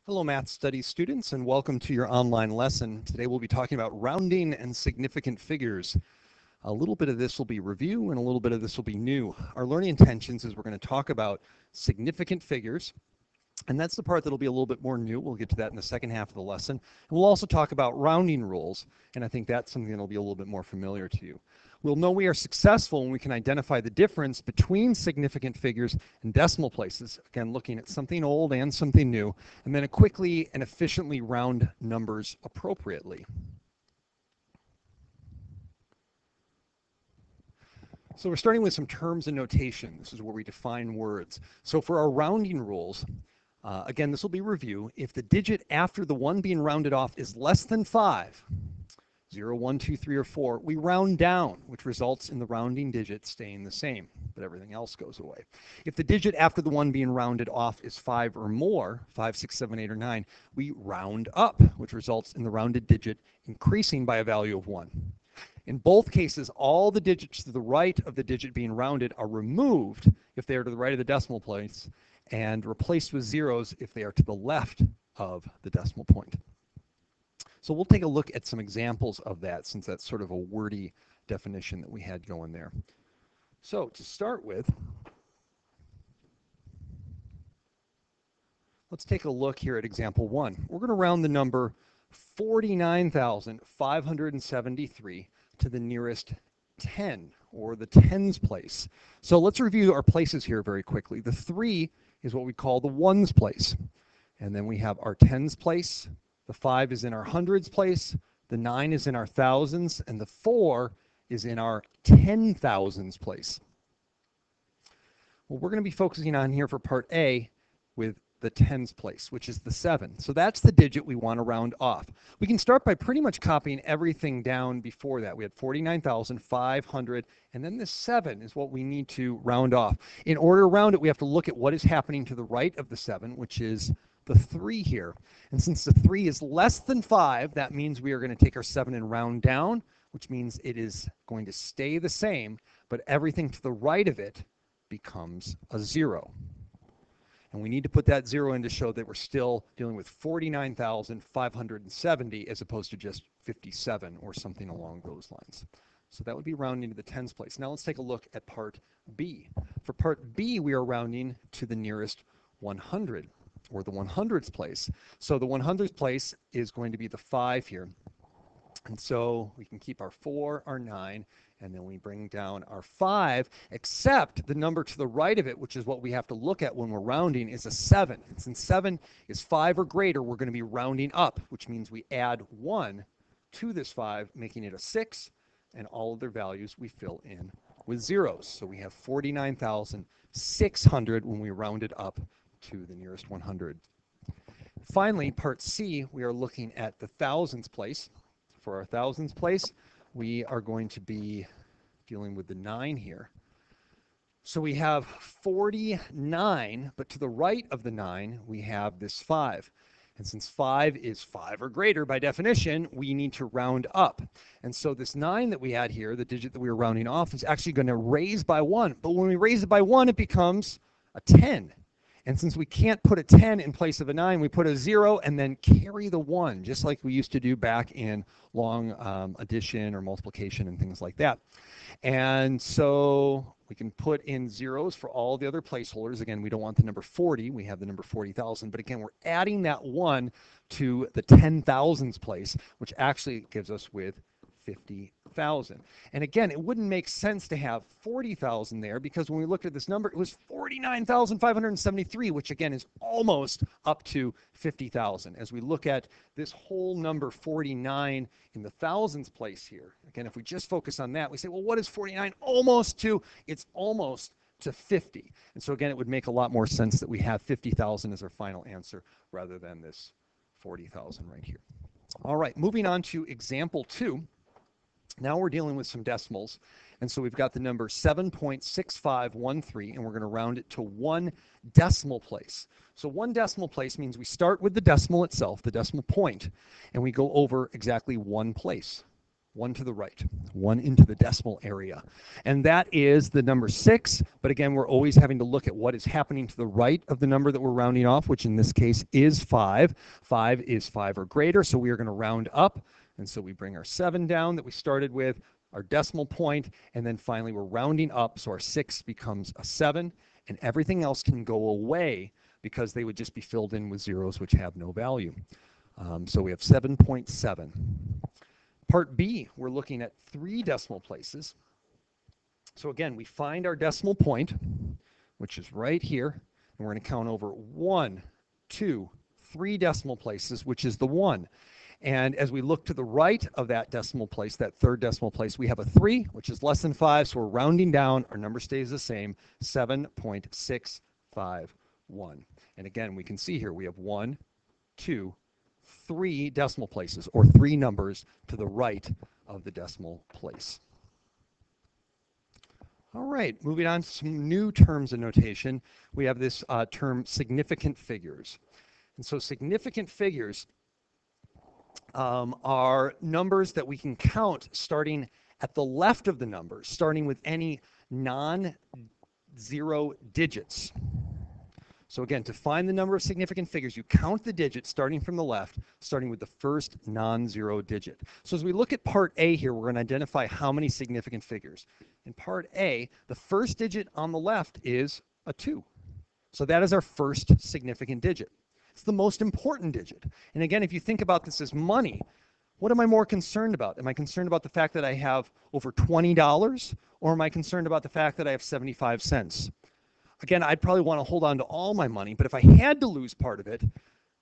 Hello, Math Studies students, and welcome to your online lesson. Today we'll be talking about rounding and significant figures. A little bit of this will be review and a little bit of this will be new. Our learning intentions is we're going to talk about significant figures, and that's the part that'll be a little bit more new. We'll get to that in the second half of the lesson. And we'll also talk about rounding rules, and I think that's something that'll be a little bit more familiar to you. We'll know we are successful when we can identify the difference between significant figures and decimal places. Again, looking at something old and something new, and then quickly and efficiently round numbers appropriately. So we're starting with some terms and notation. This is where we define words. So for our rounding rules, again, this will be review. If the digit after the one being rounded off is less than 5, 0, 1, 2, 3, or 4, we round down, which results in the rounding digit staying the same, but everything else goes away. If the digit after the one being rounded off is 5 or more, 5, 6, 7, 8, or 9, we round up, which results in the rounded digit increasing by a value of 1. In both cases, all the digits to the right of the digit being rounded are removed if they are to the right of the decimal place and replaced with zeros if they are to the left of the decimal point. So we'll take a look at some examples of that since that's sort of a wordy definition that we had going there. So to start with, let's take a look here at example 1. We're going to round the number 49,573 to the nearest 10, or the tens place. So let's review our places here very quickly. The 3 is what we call the ones place. And then we have our tens place. The 5 is in our hundreds place. The 9 is in our thousands. And the 4 is in our 10,000s place. Well, we're going to be focusing on here for part A with the tens place, which is the 7. So that's the digit we want to round off. We can start by pretty much copying everything down before that. We had 49,500, and then the 7 is what we need to round off. In order to round it, we have to look at what is happening to the right of the 7, which is the 3 here. And since the 3 is less than 5, that means we are going to take our 7 and round down, which means it is going to stay the same, but everything to the right of it becomes a 0. And we need to put that 0 in to show that we're still dealing with 49,570 as opposed to just 57 or something along those lines. So that would be rounding to the tens place. Now let's take a look at part B. For part B, we are rounding to the nearest 100, or the 100ths place. So the 100ths place is going to be the 5 here. And so we can keep our 4, our 9, and then we bring down our 5, except the number to the right of it, which is what we have to look at when we're rounding, is a 7. And since 7 is 5 or greater, we're going to be rounding up, which means we add 1 to this 5, making it a 6, and all other values we fill in with zeros. So we have 49,600 when we round it up to the nearest 100. Finally, part C, we are looking at the thousands place. For our thousands place, we are going to be dealing with the 9 here. So we have 49, but to the right of the 9, we have this 5. And since 5 is 5 or greater by definition, we need to round up. And so this 9 that we had here, the digit that we were rounding off, is actually going to raise by 1. But when we raise it by 1, it becomes a 10. And since we can't put a 10 in place of a 9, we put a 0 and then carry the 1, just like we used to do back in long addition or multiplication and things like that. And so we can put in zeros for all the other placeholders. Again, we don't want the number 40. We have the number 40,000. But again, we're adding that 1 to the 10,000s place, which actually gives us with 50,000. And again, it wouldn't make sense to have 40,000 there because when we looked at this number, it was 49,573, which again is almost up to 50,000. As we look at this whole number 49 in the thousands place here, again, if we just focus on that, we say, well, what is 49 almost to? It's almost to 50. And so again, it would make a lot more sense that we have 50,000 as our final answer rather than this 40,000 right here. All right, moving on to example 2. Now we're dealing with some decimals. And so we've got the number 7.6513, and we're going to round it to 1 decimal place. So 1 decimal place means we start with the decimal itself, the decimal point, and we go over exactly 1 place. one to the right, one into the decimal area. And that is the number 6, but again, we're always having to look at what is happening to the right of the number that we're rounding off, which in this case is 5. 5 is 5 or greater, so we are going to round up. And so we bring our 7 down that we started with, our decimal point, and then finally we're rounding up, so our 6 becomes a 7, and everything else can go away because they would just be filled in with zeros which have no value. So we have 7.7. Part B, we're looking at 3 decimal places. So again, we find our decimal point, which is right here, and we're going to count over 1, 2, 3 decimal places, which is the 1. And as we look to the right of that decimal place, that third decimal place, we have a 3, which is less than 5, so we're rounding down. Our number stays the same, 7.651. And again, we can see here we have 1, 2, 3 decimal places, or 3 numbers to the right of the decimal place. All right, moving on to some new terms of notation. We have this term significant figures. And so significant figures are numbers that we can count starting at the left of the numbers, starting with any non-zero digits. So again, to find the number of significant figures, you count the digits starting from the left, starting with the first non-zero digit. So as we look at part A here, we're going to identify how many significant figures. In part A, the first digit on the left is a 2. So that is our first significant digit. It's the most important digit. And again, if you think about this as money, what am I more concerned about? Am I concerned about the fact that I have over $20, or am I concerned about the fact that I have 75 cents? Again, I'd probably want to hold on to all my money, but if I had to lose part of it,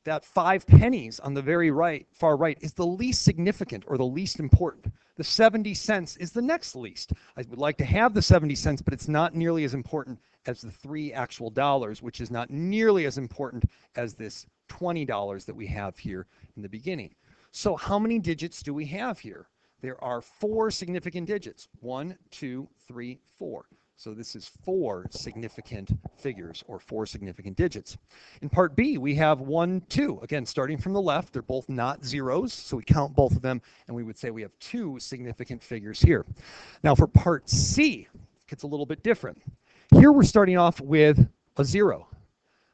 that 5 pennies on the very right, far right, is the least significant or the least important. The 70 cents is the next least. I would like to have the 70 cents, but it's not nearly as important as the 3 actual dollars, which is not nearly as important as this $20 that we have here in the beginning. So how many digits do we have here? There are 4 significant digits. 1, 2, 3, 4. So this is 4 significant figures, or 4 significant digits. In part B, we have 1, 2. Again, starting from the left, they're both not zeros, so we count both of them, and we would say we have 2 significant figures here. Now for part C, it gets a little bit different. Here we're starting off with a 0.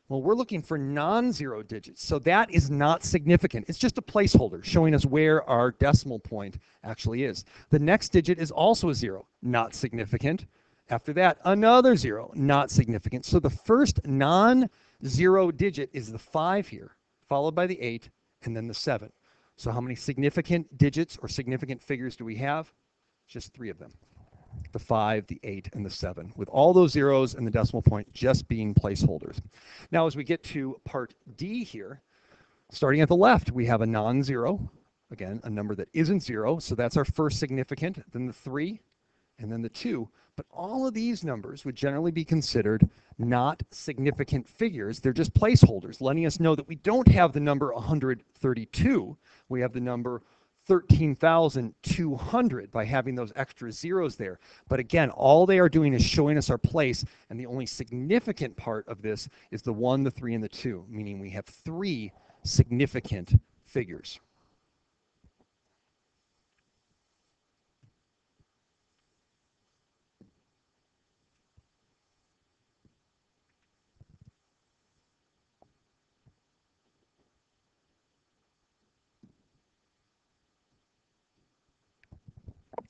Well, we're looking for non-zero digits, so that is not significant. It's just a placeholder showing us where our decimal point actually is. The next digit is also a 0, not significant. After that, another 0, not significant. So the first non-zero digit is the 5 here, followed by the 8, and then the 7. So how many significant digits or significant figures do we have? Just 3 of them. The 5, the 8, and the 7, with all those zeros and the decimal point just being placeholders. Now, as we get to part D here, starting at the left, we have a non-zero. Again, a number that isn't 0, so that's our first significant, then the 3, and then the 2. But all of these numbers would generally be considered not significant figures. They're just placeholders, letting us know that we don't have the number 132. We have the number 13,200 by having those extra zeros there. But again, all they are doing is showing us our place, and the only significant part of this is the 1, the 3, and the 2, meaning we have 3 significant figures.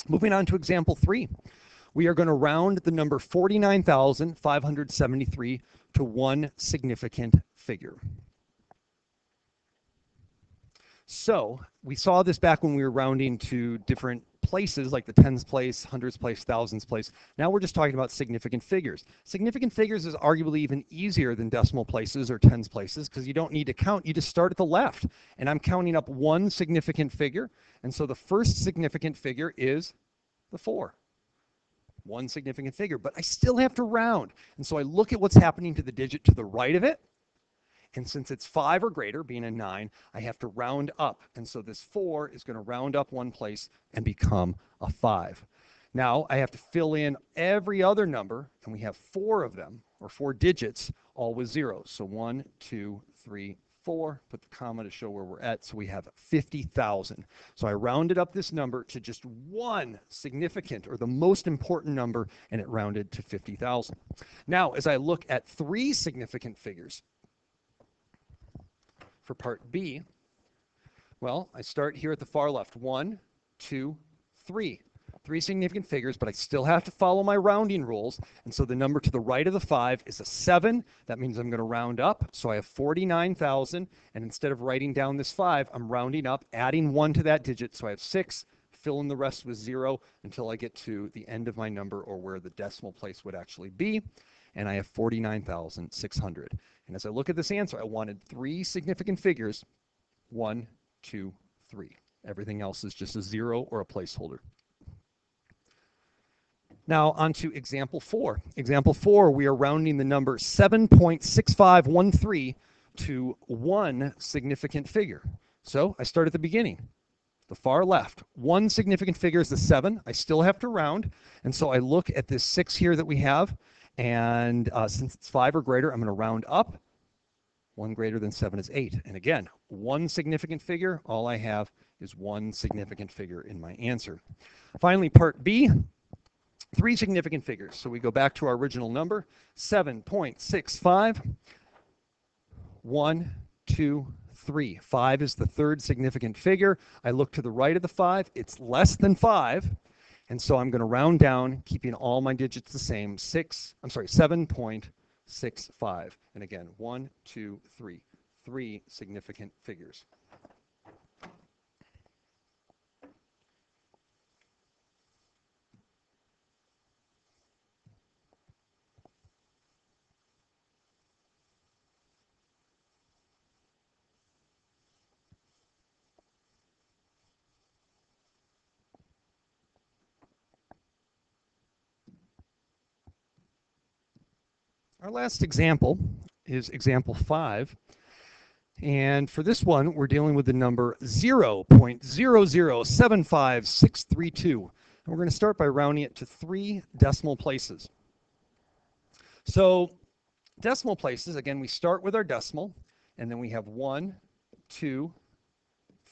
Moving on to example 3, we are going to round the number 49,573 to 1 significant figure. So we saw this back when we were rounding to different places, like the tens place, hundreds place, thousands place. Now we're just talking about significant figures. Significant figures is arguably even easier than decimal places or tens places, because you don't need to count. You just start at the left. And I'm counting up 1 significant figure. And so the first significant figure is the 4. 1 significant figure. But I still have to round. And so I look at what's happening to the digit to the right of it. And since it's 5 or greater, being a 9, I have to round up. And so this 4 is going to round up 1 place and become a 5. Now I have to fill in every other number, and we have 4 of them, or 4 digits, all with zeros. So 1, 2, 3, 4, put the comma to show where we're at, so we have 50,000. So I rounded up this number to just one significant or the most important number, and it rounded to 50,000. Now, as I look at 3 significant figures for part B, well, I start here at the far left. 1, 2, 3. 3 significant figures, but I still have to follow my rounding rules. And so the number to the right of the 5 is a 7. That means I'm going to round up. So I have 49,000. And instead of writing down this 5, I'm rounding up, adding 1 to that digit. So I have 6, fill in the rest with 0 until I get to the end of my number, or where the decimal place would actually be. And I have 49,600. And as I look at this answer, I wanted 3 significant figures. 1, 2, 3. Everything else is just a 0 or a placeholder. Now on to example 4. Example 4, we are rounding the number 7.6513 to 1 significant figure. So I start at the beginning, the far left. 1 significant figure is the 7. I still have to round, and so I look at this 6 here that we have, and since it's 5 or greater, I'm going to round up. 1 greater than 7 is 8. And again, 1 significant figure, all I have is 1 significant figure in my answer. Finally, part B. 3 significant figures. So we go back to our original number, 7.65, 1, 2, 3. 5 is the 3rd significant figure. I look to the right of the 5. It's less than 5. And so I'm going to round down, keeping all my digits the same, 7.65. And again, 1, 2, 3. 3 significant figures. Our last example is example 5. And for this one, we're dealing with the number 0.0075632. And we're going to start by rounding it to 3 decimal places. So decimal places, again, we start with our decimal, and then we have 1, 2,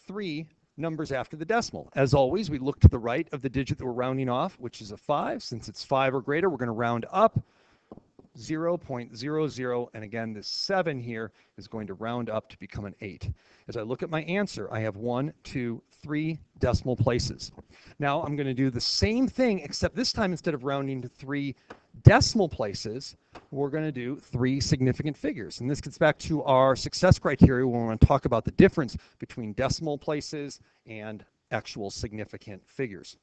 3 numbers after the decimal. As always, we look to the right of the digit that we're rounding off, which is a 5. Since it's 5 or greater, we're going to round up 0.00, and again, this 7 here is going to round up to become an 8. As I look at my answer, I have 1, 2, 3 decimal places. Now I'm going to do the same thing, except this time instead of rounding to 3 decimal places, we're going to do 3 significant figures. And this gets back to our success criteria when we want to talk about the difference between decimal places and actual significant figures.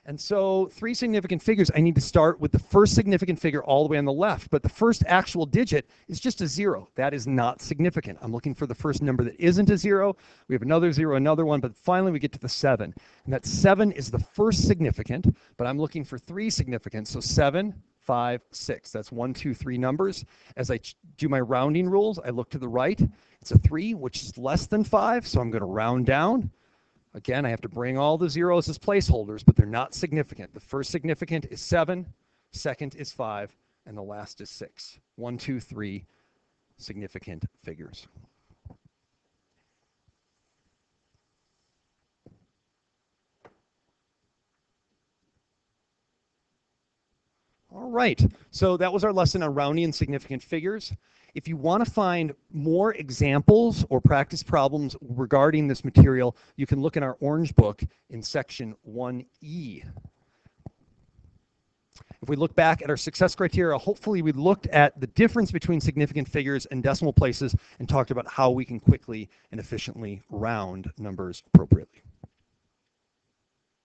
And so 3 significant figures, I need to start with the first significant figure all the way on the left, but the first actual digit is just a 0. That is not significant. I'm looking for the first number that isn't a 0. We have another 0, another 1, but finally we get to the 7. And that 7 is the first significant, but I'm looking for 3 significant, so 7, 5, 6. That's 1, 2, 3 numbers. As I do my rounding rules, I look to the right. It's a 3, which is less than 5, so I'm going to round down. Again, I have to bring all the zeros as placeholders, but they're not significant. The first significant is 7, second is 5, and the last is 6. 1, 2, 3 significant figures. All right, so that was our lesson on rounding and significant figures. If you want to find more examples or practice problems regarding this material, you can look in our orange book in section 1E. If we look back at our success criteria, hopefully we looked at the difference between significant figures and decimal places and talked about how we can quickly and efficiently round numbers appropriately.